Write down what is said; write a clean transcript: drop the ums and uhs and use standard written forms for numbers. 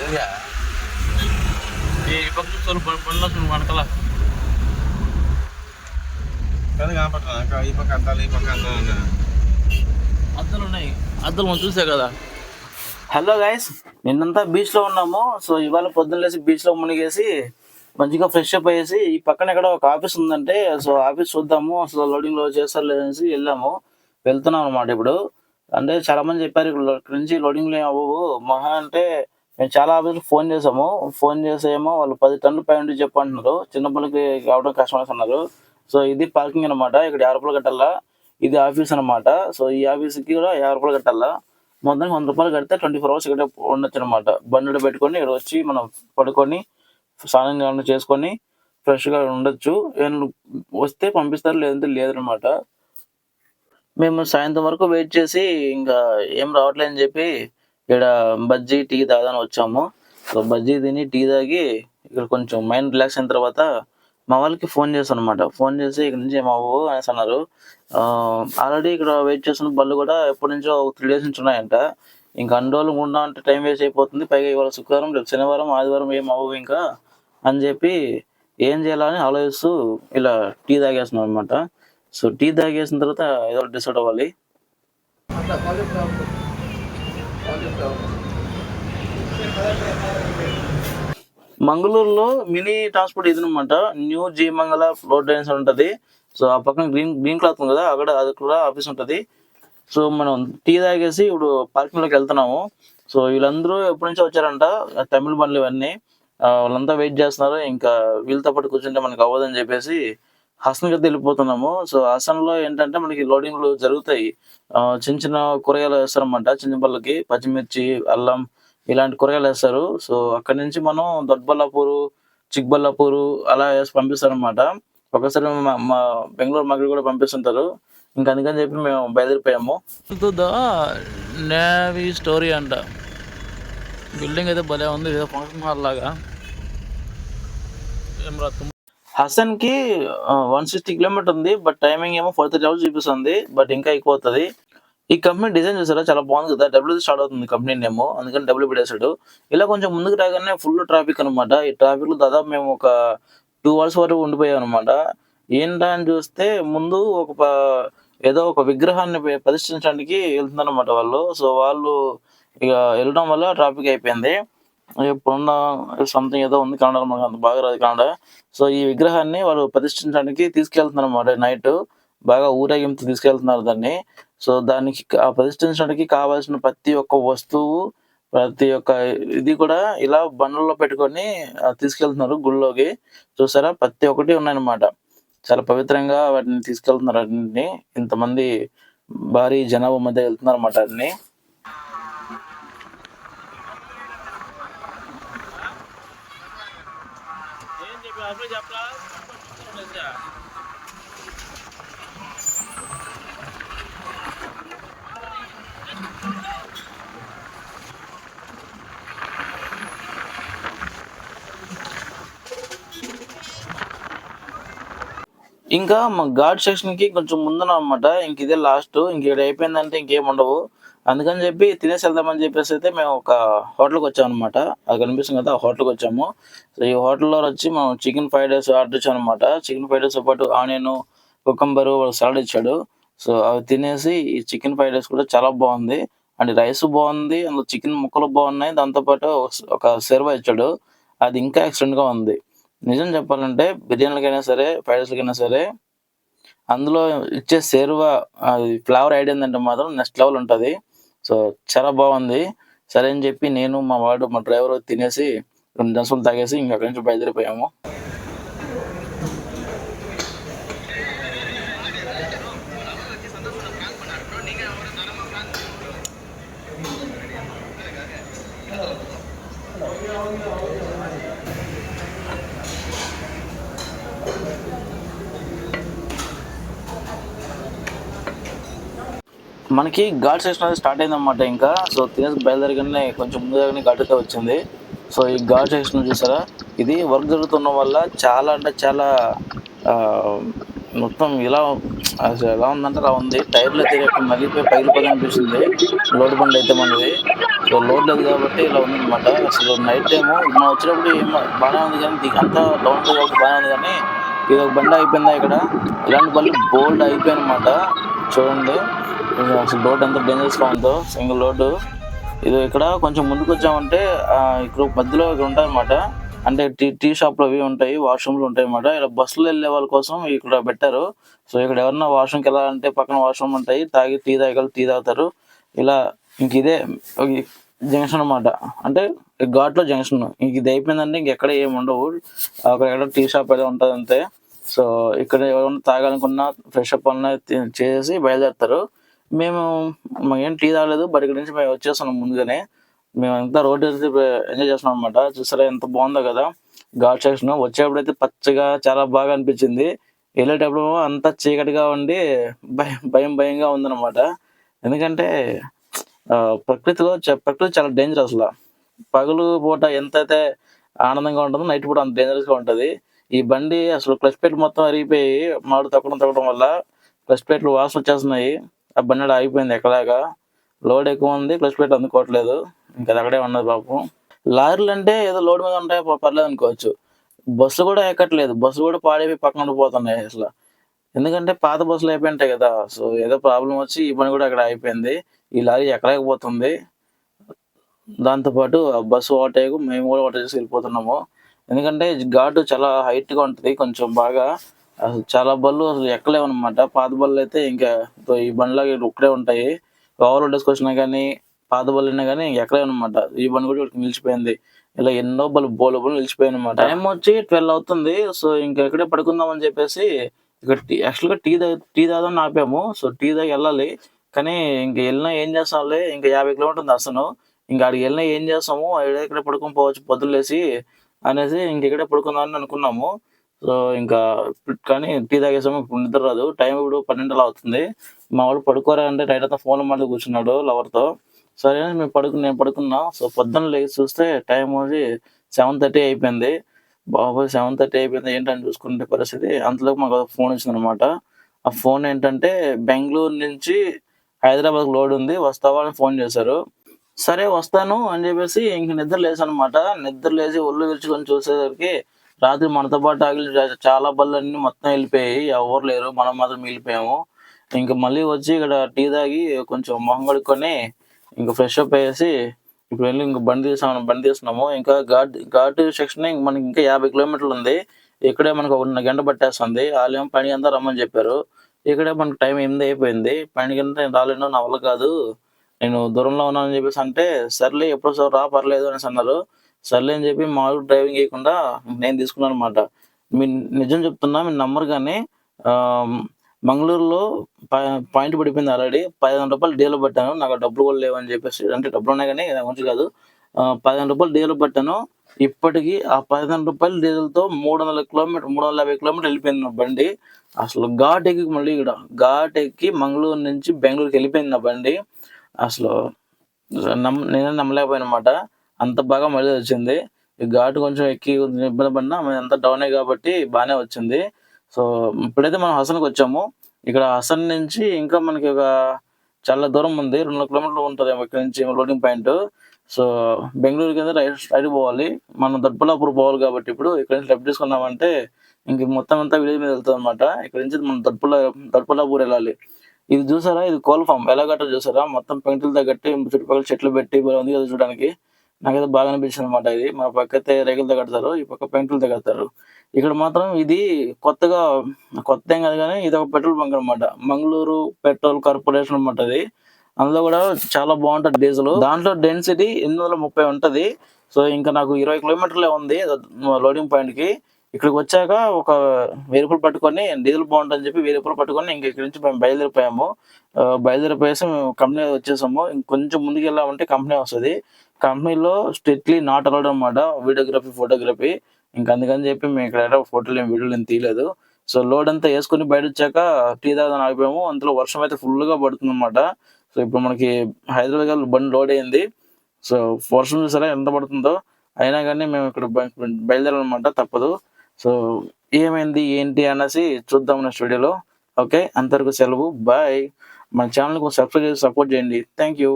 ఈ పక్క చూస్తారు బండ్లు వస్తుంది వెనకాల కానీ కనపడుతున్నా ఈ పక్క అద్దాలు ఈ పక్క అద్దాలు అద్దాలు ఉన్నాయి. అద్దాలు మనం చూసే కదా. హలో గైస్, నిన్నంతా బీచ్లో ఉన్నాము. సో ఇవాళ పొద్దున్న లేసి బీచ్లో మునిగేసి మంచిగా ఫ్రెష్ అప్ అయ్యేసి ఈ పక్కన ఎక్కడ ఒక ఆఫీస్ ఉందంటే సో ఆఫీస్ చూద్దాము అసలు లోడింగ్లో చేస్తారు లేదనేసి వెళ్తున్నాం అనమాట. ఇప్పుడు అంటే చాలా మంది చెప్పారు ఇక్కడ నుంచి లోడింగ్లు ఏమి అవ్వవు మహా అంటే. మేము చాలా ఆఫీసులు ఫోన్ చేసేమో వాళ్ళు 10 టన్నుల పై ఉండి చెప్పంటున్నారు. చిన్న పనులకి కావడం కష్టం అన్నారు. సో ఇది పార్కింగ్ అనమాట. ఇక్కడ 50 రూపాయలు కట్టాలా. ఇది ఆఫీస్ అనమాట. సో ఈ ఆఫీస్కి కూడా 50 రూపాయలు కట్టాలా. మొత్తం 100 రూపాయలు కడితే 24 hours ఇక్కడ ఉండొచ్చు అనమాట. బండి పెట్టుకొని ఇక్కడ వచ్చి మనం పడుకొని స్నానం చేసుకొని ఫ్రెష్గా ఉండొచ్చు. ఏమైనా వస్తే పంపిస్తారు, లేదంటే లేదనమాట. మేము సాయంత్రం వరకు వెయిట్ చేసి ఇంకా ఏం రావట్లేదని చెప్పి ఇక్కడ బజ్జీ టీ తాగడానికి వచ్చాము. సో బజ్జీ తిని టీ తాగి ఇక్కడ కొంచెం మైండ్ రిలాక్స్ అయిన తర్వాత మా వాళ్ళకి ఫోన్ చేశాను అనమాట. ఫోన్ చేసి ఇక్కడ నుంచి ఏమవ్వు అనేసి అన్నారు. ఆల్రెడీ ఇక్కడ వెయిట్ చేస్తున్న బళ్ళు కూడా ఎప్పటి నుంచో 3 days నుంచి ఉన్నాయంట. ఇంకా అన్ని రోజులు ఉండా అంటే టైం వేస్ట్ అయిపోతుంది. పైగా ఇవాళ శుక్రవారం, రేపు శనివారం, ఆదివారం ఏం అవ్వవు ఇంకా అని చెప్పి ఏం చేయాలని ఆలోచిస్తూ ఇలా టీ తాగేస్తున్నాం అనమాట. సో టీ తాగేసిన తర్వాత ఏదో డిసైడ్ అవ్వాలి. మంగళూరులో మినీ ట్రాన్స్పోర్ట్ ఇది అనమాట. న్యూ జీ మంగళ ఫ్లోర్ డ్రైన్స్ ఉంటుంది. సో ఆ పక్కన గ్రీన్ క్లాత్ ఉంది కదా, అది కూడా ఆఫీస్ ఉంటుంది. సో మనం టీ తాగేసి ఇప్పుడు పార్కింగ్లోకి వెళ్తున్నాము. సో వీళ్ళందరూ ఎప్పటి నుంచో వచ్చారంట, తమిళ బండ్లు ఇవన్నీ. వాళ్ళంతా వెయిట్ చేస్తున్నారు. ఇంకా వీళ్ళతో పాటు కూర్చుంటే మనకు అవ్వదని చెప్పేసి హాసన్కి అయితే వెళ్ళిపోతున్నాము. సో హాసన్లో ఏంటంటే మనకి లోడింగ్లు జరుగుతాయి. చిన్న చిన్న కూరగాయలు వేస్తారన్నమాట. చిన్న పళ్ళకి పచ్చిమిర్చి, అల్లం ఇలాంటి కూరగాయలు వేస్తారు. సో అక్కడి నుంచి మనం దొడ్బల్లాపూరు, చిక్బల్లాపూరు అలా వేసి పంపిస్తారనమాట. ఒకసారి మా బెంగళూరు మగ్గడి కూడా పంపిస్తుంటారు. ఇంకా అందుకని చెప్పి మేము బయలుదేరిపోయాము. నేవీ స్టోరీ అంట. బిల్డింగ్ అయితే భలే ఉంది, ఏదో ఫంక్షన్ హాల్ లాగా. హసన్కి 160 కిలోమీటర్ ఉంది. బట్ టైమింగ్ ఏమో 43 hours చూపిస్తుంది. బట్ ఇంకా ఎక్కువ అవుతుంది. ఈ కంపెనీ డిజైన్ చేస్తారా, చాలా బాగుంది కదా. డబ్ల్యూ స్టార్ట్ అవుతుంది కంపెనీ నేమో, అందుకని డబ్ల్యూ పెట్టేశాడు. ఇలా కొంచెం ముందుకు రాగానే ఫుల్ ట్రాఫిక్ అనమాట. ఈ ట్రాఫిక్లో దాదాపు మేము ఒక 2 hours వరకు ఉండిపోయాం అనమాట. ఏంటా అని చూస్తే ముందు ఏదో ఒక విగ్రహాన్ని ప్రదర్శించడానికి వెళ్తుందన్నమాట వాళ్ళు. సో వాళ్ళు ఇక వెళ్ళడం వల్ల ట్రాఫిక్ అయిపోయింది. ఇప్పుడున్న సంథింగ్ ఏదో ఉంది కన్నడ, మనకు అంత బాగా రాదు కన్నడ. సో ఈ విగ్రహాన్ని వాళ్ళు ప్రతిష్ఠించడానికి తీసుకెళ్తున్నారు అన్నమాట. నైట్ బాగా ఊరేగింపు తీసుకెళ్తున్నారు దాన్ని. సో దానికి ప్రతిష్ఠించడానికి కావాల్సిన ప్రతి ఒక్క వస్తువు, ప్రతి ఒక్క ఇది కూడా ఇలా బండ్లలో పెట్టుకొని తీసుకెళ్తున్నారు గుళ్ళోకి. చూసారా, ప్రతి ఒక్కటి ఉన్నాయన్నమాట. చాలా పవిత్రంగా వాటిని తీసుకెళ్తున్నారు. అన్నింటినీ ఇంతమంది భారీ జనాభా మధ్య వెళ్తున్నారు అన్నమాట అన్ని. ఇంకా మా ఘాట్ సెక్షన్కి కొంచెం ముందున అనమాట. ఇంక ఇదే లాస్ట్, ఇంక ఇక్కడ అయిపోయిందంటే ఇంకేం ఉండవు. అందుకని చెప్పి తినేసి వెళ్దామని చెప్పేసి అయితే మేము ఒక హోటల్కి వచ్చాము అనమాట. అది కనిపిస్తుంది కదా, ఆ హోటల్కి వచ్చాము. సో ఈ హోటల్లో వచ్చి మనం చికెన్ ఫ్రైడ్ రైస్ ఆర్డర్ ఇచ్చాం అనమాట. చికెన్ ఫ్రైడ్ రైస్తో పాటు ఆనియన్, కుకుంబరు, సలాడ్ ఇచ్చాడు. సో అవి తినేసి ఈ చికెన్ ఫ్రైడ్ రైస్ కూడా చాలా బాగుంది. అండ్ రైస్ బాగుంది, అందులో చికెన్ ముక్కలు బాగున్నాయి. దాంతోపాటు ఒక సెర్వా ఇచ్చాడు, అది ఇంకా ఎక్సలెంట్గా ఉంది. నిజం చెప్పాలంటే బిర్యానీలకైనా సరే, ఫ్రైడ్ రైస్లకైనా సరే అందులో ఇచ్చే సేరువా ఫ్లేవర్ ఐడియా ఏంటంటే మాత్రం నెక్స్ట్ లెవెల్ ఉంటుంది. సో చాలా బాగుంది. సరే అని చెప్పి నేను, మా డ్రైవర్ తినేసి 2 దశలు తాగేసి ఇంకా అక్కడి నుంచి బయలుదేరిపోయాము. మనకి ఘాట్ సెక్షన్ అనేది స్టార్ట్ అయిందన్నమాట. ఇంకా సో తినేసి బయలుదేరగానే కొంచెం ముందుగానే ఘాట్ అయితే వచ్చింది. సో ఈ ఘాట్ సెక్షన్ చూసారా, ఇది వర్క్ జరుగుతున్న వల్ల చాలా అంటే చాలా మొత్తం ఇలా ఎలా ఉందంటే అలా ఉంది. టైర్లు అయితే నలిగిపోయి పగిలిపోతే అనిపిస్తుంది లోడ్ బండి అయితే మనది. సో లోడ్ లేదు కాబట్టి ఇలా ఉందన్నమాట. అసలు నైట్ టైము మనం వచ్చినప్పుడు ఏం బాగానే ఉంది కానీ అంతా డౌన్ ఉంది కాబట్టి బాగానే ఉంది కానీ ఇది ఒక బండి అయిపోయిందా ఇక్కడ. ఇలాంటి బండ్లు బోల్డ్ అయిపోయాయన్నమాట. చూడండి అసలు రోడ్ ఎంత డేంజరస్గా ఉందో, సింగిల్ రోడ్డు. ఇది ఇక్కడ కొంచెం ముందుకు వచ్చామంటే ఇక్కడ మధ్యలో ఇక్కడ ఉంటాయన్నమాట. అంటే టీ షాప్లు అవి ఉంటాయి, వాష్రూమ్లు ఉంటాయి అన్నమాట. ఇలా బస్సులో వెళ్ళే వాళ్ళ కోసం ఇక్కడ పెట్టారు. సో ఇక్కడ ఎవరన్నా వాష్రూమ్కి వెళ్ళాలంటే పక్కన వాష్రూమ్ ఉంటాయి, టీ తాగలు టీ తాగుతారు. ఇలా ఇంక ఇదే జంక్షన్ అన్నమాట. అంటే ఘాట్లో జంక్షన్. ఇంక ఇది అయిపోయిందంటే ఇంకెక్కడ ఏమి ఉండవు. అక్కడ టీ షాప్ ఏదో ఉంటుంది అంతే. సో ఇక్కడ ఎవరైనా తాగాలనుకున్నా ఫ్రెష్ అప్ అన్నా చేసి బయలుదేరుతారు. మాకేం టీ తాగలేదు, బట్ ఇక్కడ నుంచి మేము వచ్చేస్తున్నాం ముందుగానే. మేమంతా రోడ్ ఎంజాయ్ చేస్తున్నాం అనమాట. చూసారా ఎంత బాగుందో కదా ఘాట్ సెక్షన్. వచ్చేప్పుడైతే పచ్చగా చాలా బాగా అనిపించింది. వెళ్ళేటప్పుడు అంతా చీకటిగా ఉండి భయంగా ఉందన్నమాట. ఎందుకంటే ప్రకృతి చాలా డేంజర్ అసలు. పగలు పూట ఎంతైతే ఆనందంగా ఉంటుందో నైట్ పూట అంత డేంజరస్గా ఉంటుంది. ఈ బండి అసలు క్లచ్ ప్లేట్ మొత్తం అరిగిపోయి మాడు తగ్గడం వల్ల క్లచ్ ప్లేట్లు వాసన వచ్చేస్తున్నాయి. ఆ బండి ఆగిపోయింది ఎక్కడాగా. లోడ్ ఎక్కువ ఉంది, క్లచ్ ప్లేట్ అందుకోవట్లేదు. ఇంకా అది అక్కడే ఉన్నది పాపం. లారీలు అంటే ఏదో లోడ్ మీద ఉంటాయి పర్లేదు అనుకోవచ్చు. బస్సు కూడా ఎక్కట్లేదు, బస్సు కూడా పాడైపోయి పక్కన ఉండిపోతున్నాయి అసలు. ఎందుకంటే పాత బస్సులు అయిపోయింటాయి కదా. సో ఏదో ప్రాబ్లం వచ్చి ఈ పని కూడా అక్కడ అయిపోయింది. ఈ లారీ ఎక్కలేకపోతుంది. దాంతోపాటు ఆ బస్సు ఓవర్టేక్ మేము కూడా ఓవర్టేక్ చేసి వెళ్ళిపోతున్నాము. ఎందుకంటే ఘాటు చాలా హైట్గా ఉంటుంది కొంచెం బాగా. అసలు చాలా బళ్ళు అసలు ఎక్కలేమన్నమాట. పాత బళ్ళు అయితే ఇంకా ఈ బండిలాగా ఇక్కడే ఉంటాయి. ఓవర్ డేసుకొచ్చినా కానీ పాత బళ్ళు అయినా కానీ ఎక్కలేమన్నమాట. ఈ బండి కూడా ఇక్కడికి నిలిచిపోయింది. ఇలా ఎన్నో బళ్ళు నిలిచిపోయాయి అనమాట. టైం వచ్చి 12 అవుతుంది. సో ఇంకా ఎక్కడే పడుకుందాం అని చెప్పేసి ఇక్కడ యాక్చువల్గా టీ తాగుదాం ఆపాము. సో టీ తాగి వెళ్ళాలి. కానీ ఇంక వెళ్ళినా ఏం చేస్తాంలే, ఇంకా 50 కిలోమీటర్లు అసలు. ఇంకా అక్కడికి వెళ్ళినా ఏం చేస్తాము, ఇక్కడే పడుకొని పోవచ్చు పొద్దులేసి అనేసి ఇంకెక్కడే పడుకుందామని అనుకున్నాము. సో ఇంకా కానీ టీ తాగేసాము. ఇప్పుడు నిద్ర రాదు. టైం ఇప్పుడు 12 అలా అవుతుంది. మా వాడు పడుకోరా అంటే నైట్ అంతా ఫోన్లో మాట్లాడి కూర్చున్నాడు లవర్తో. సరే నేను పడుకున్నా. సో పొద్దున్న లేచి చూస్తే టైం వచ్చి 7:30 అయిపోయింది. బాబోయ్ 7:30 అయిపోయింది ఏంటని చూసుకుంటే పరిస్థితి. అంతలోకి మాకు ఫోన్ వచ్చిందనమాట. ఆ ఫోన్ ఏంటంటే బెంగళూరు నుంచి హైదరాబాద్ లోడ్ ఉంది, వస్తావా అని ఫోన్ చేశారు. సరే వస్తాను అని చెప్పేసి ఇంక నిద్ర లేసానమాట. నిద్ర లేచి ఒళ్ళు విరుచుకొని చూసేసరికి రాత్రి మనతో పాటు ఆగిలి చాలా బళ్ళన్నీ మొత్తం వెళ్ళిపోయాయి. ఎవరు లేరు, మనం మాత్రం వెళ్ళిపోయాము. ఇంక మళ్ళీ వచ్చి ఇక్కడ టీ తాగి కొంచెం మొహం కడుక్కొని ఇంకా ఫ్రెష్ అప్ అయ్యేసి ఇప్పుడు వెళ్ళి ఇంక బండి తీస్తున్నాము. ఇంకా ఘాట్ సెక్షన్ మనకి ఇంకా 50 కిలోమీటర్లు ఉంది. ఇక్కడే మనకు 1 గంట పట్టేస్తుంది. వాళ్ళేమో పని అంతా రమ్మని చెప్పారు. ఇక్కడే మనకు టైం 8 అయిపోయింది. పనికి నేను రాలేను, నా వల్ల కాదు, నేను దూరంలో ఉన్నానని చెప్పేసి అంటే సర్లే ఎప్పుడు రా పర్లేదు అనేసి అన్నారు. సర్లే అని చెప్పి మా డ్రైవింగ్ చేయకుండా నేను తీసుకున్నాను అనమాట. నిజం చెప్తున్నా మీరు నమ్మరు కానీ మంగళూరులో పాయింట్ పడిపోయింది ఆల్రెడీ. 1500 రూపాయలు డీజిల్ పట్టాను. నాకు డబ్బులు కూడా లేవని చెప్పేసి, అంటే డబ్బులు ఉన్నాయి కానీ మంచి కాదు. 1500 రూపాయలు డీజిల్ పట్టాను. ఇప్పటికీ ఆ 1500 రూపాయల డీజిల్తో 350 కిలోమీటర్లు వెళ్ళిపోయింది నా బండి. అసలు ఘాట్ ఎక్కి మంగళూరు నుంచి బెంగళూరుకి వెళ్ళిపోయింది నా బండి. అసలు నేనే నమ్మలేకపోయాను అనమాట. అంత బాగా మైలేజ్ వచ్చింది. ఈ ఘాటు కొంచెం ఎక్కి ఇబ్బంది పడినా అంతా డౌనే కాబట్టి బాగానే వచ్చింది. సో ఇప్పుడైతే మనం హసన్కి వచ్చాము. ఇక్కడ హసన్ నుంచి ఇంకా మనకి ఒక చాలా దూరం ఉంది, 2 కిలోమీటర్లు ఉంటుంది ఇక్కడ నుంచి లోడింగ్ పాయింట్. సో బెంగళూరు కింద రైట్ పోవాలి. మనం దొడ్పల్లాపూర్ పోవాలి కాబట్టి ఇప్పుడు ఇక్కడ నుంచి లెఫ్ట్ తీసుకున్నామంటే ఇంక మొత్తం అంతా విలేజ్ మీద వెళ్తుంది అనమాట. ఇక్కడ నుంచి మనం దొడ్పల్లాపూర్ వెళ్ళాలి. ఇది చూసారా, ఇది కోల్ ఫామ్ ఎలా కట్టారు చూసారా, మొత్తం పెంకులతో కట్టి చుట్టుపక్కల చెట్లు పెట్టి ఉంది కదా చూడడానికి. నాకైతే బాగా అనిపించింది అనమాట. ఇది మా పక్క అయితే రేగులతో కడతారు, ఈ పక్క పెంకులతో కడతారు. ఇక్కడ మాత్రం ఇది కొత్త ఏం కాదు కానీ ఇది ఒక పెట్రోల్ బంక్ అనమాట. మంగళూరు పెట్రోల్ కార్పొరేషన్ అనమాట ఇది. అందులో కూడా చాలా బాగుంటుంది డీజిల్. దాంట్లో డెన్సిటీ 830 ఉంటుంది. సో ఇంకా నాకు 20 కిలోమీటర్లే ఉంది లోడింగ్ పాయింట్కి. ఇక్కడికి వచ్చాక ఒక 1000 రూపాయలు పట్టుకొని డీజిల్ బాగుంటుందని చెప్పి 1000 రూపాయలు పట్టుకొని ఇంక ఇక్కడి నుంచి మేము బయలుదేరిపోయేసి మేము కంపెనీ వచ్చేసాము. ఇంకొంచెం ముందుకు వెళ్ళామంటే కంపెనీ వస్తుంది. కంపెనీలో స్ట్రిక్ట్లీ నాట్ అలౌడ్ అనమాట వీడియోగ్రఫీ, ఫోటోగ్రఫీ. ఇంకా అందుకని చెప్పి మేము ఇక్కడ వీడియోలు ఏం తీయలేదు. సో లోడ్ అంతా వేసుకుని బయట వచ్చాక టీ తాగదని ఆగిపోయాము. అందులో వర్షం అయితే ఫుల్గా పడుతుంది అనమాట. సో ఇప్పుడు మనకి హైదరాబాద్ బండి లోడ్ అయింది. సో వర్షం చూసారా ఎంత పడుతుందో, అయినా కానీ మేము ఇక్కడ బయలుదేరాలన్నమాట, తప్పదు. సో ఏమైంది ఏంటి అనేసి చూద్దాం నెక్స్ట్ వీడియోలో. ఓకే, అంతవరకు సెలవు, బాయ్. మన ఛానల్కి సబ్స్క్రైబ్ చేసి సపోర్ట్ చేయండి. Thank you.